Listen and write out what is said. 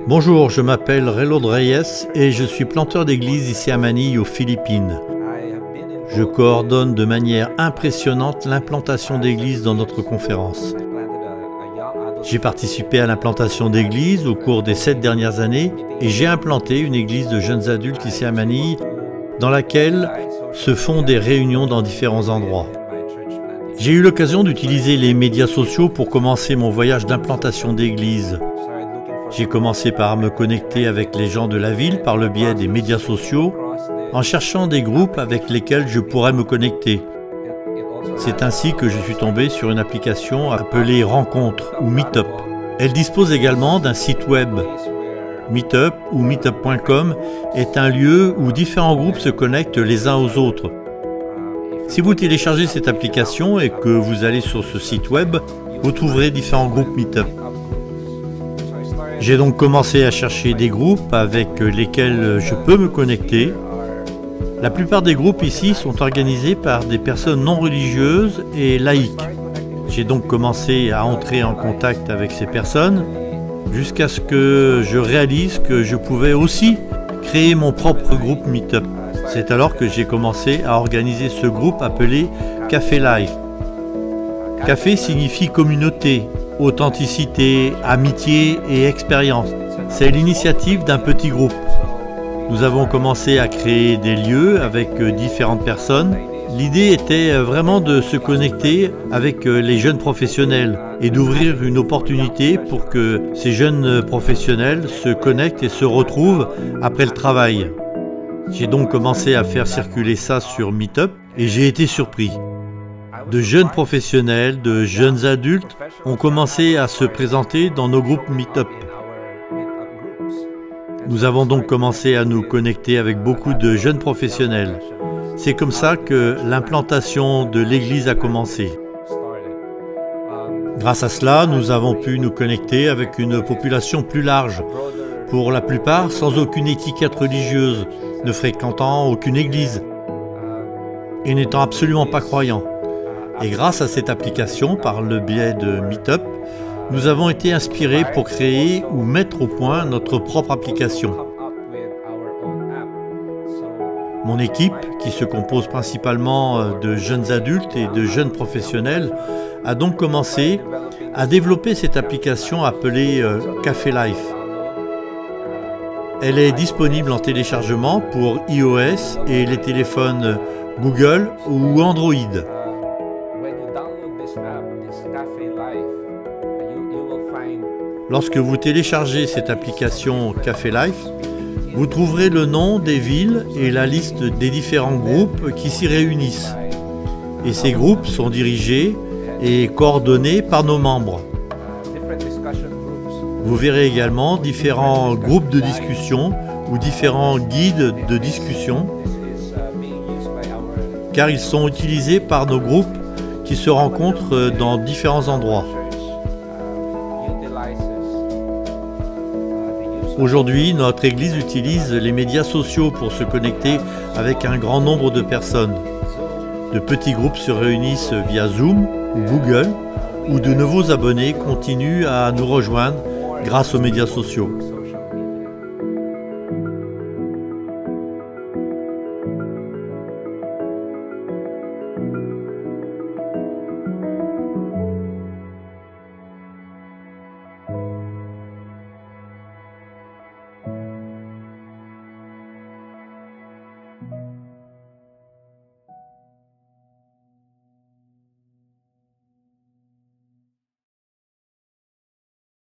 Bonjour, je m'appelle Ray Lord Reyes et je suis planteur d'église ici à Manille, aux Philippines. Je coordonne de manière impressionnante l'implantation d'églises dans notre conférence. J'ai participé à l'implantation d'églises au cours des 7 dernières années et j'ai implanté une église de jeunes adultes ici à Manille dans laquelle se font des réunions dans différents endroits. J'ai eu l'occasion d'utiliser les médias sociaux pour commencer mon voyage d'implantation d'église. J'ai commencé par me connecter avec les gens de la ville par le biais des médias sociaux, en cherchant des groupes avec lesquels je pourrais me connecter. C'est ainsi que je suis tombé sur une application appelée Rencontre ou Meetup. Elle dispose également d'un site web. Meetup ou meetup.com est un lieu où différents groupes se connectent les uns aux autres. Si vous téléchargez cette application et que vous allez sur ce site web, vous trouverez différents groupes Meetup. J'ai donc commencé à chercher des groupes avec lesquels je peux me connecter. La plupart des groupes ici sont organisés par des personnes non religieuses et laïques. J'ai donc commencé à entrer en contact avec ces personnes jusqu'à ce que je réalise que je pouvais aussi créer mon propre groupe Meetup. C'est alors que j'ai commencé à organiser ce groupe appelé Café Life. Café signifie communauté, authenticité, amitié et expérience. C'est l'initiative d'un petit groupe. Nous avons commencé à créer des lieux avec différentes personnes. L'idée était vraiment de se connecter avec les jeunes professionnels et d'ouvrir une opportunité pour que ces jeunes professionnels se connectent et se retrouvent après le travail. J'ai donc commencé à faire circuler ça sur Meetup et j'ai été surpris. De jeunes professionnels, de jeunes adultes ont commencé à se présenter dans nos groupes Meetup. Nous avons donc commencé à nous connecter avec beaucoup de jeunes professionnels. C'est comme ça que l'implantation de l'église a commencé. Grâce à cela, nous avons pu nous connecter avec une population plus large, pour la plupart sans aucune étiquette religieuse, ne fréquentant aucune église et n'étant absolument pas croyants. Et grâce à cette application, par le biais de Meetup, nous avons été inspirés pour créer ou mettre au point notre propre application. Mon équipe, qui se compose principalement de jeunes adultes et de jeunes professionnels, a donc commencé à développer cette application appelée Café Life. Elle est disponible en téléchargement pour iOS et les téléphones Google ou Android. Lorsque vous téléchargez cette application Café Life, vous trouverez le nom des villes et la liste des différents groupes qui s'y réunissent. Et ces groupes sont dirigés et coordonnés par nos membres. Vous verrez également différents groupes de discussion ou différents guides de discussion, car ils sont utilisés par nos groupes qui se rencontrent dans différents endroits. Aujourd'hui, notre Église utilise les médias sociaux pour se connecter avec un grand nombre de personnes. De petits groupes se réunissent via Zoom ou Google, où de nouveaux abonnés continuent à nous rejoindre grâce aux médias sociaux.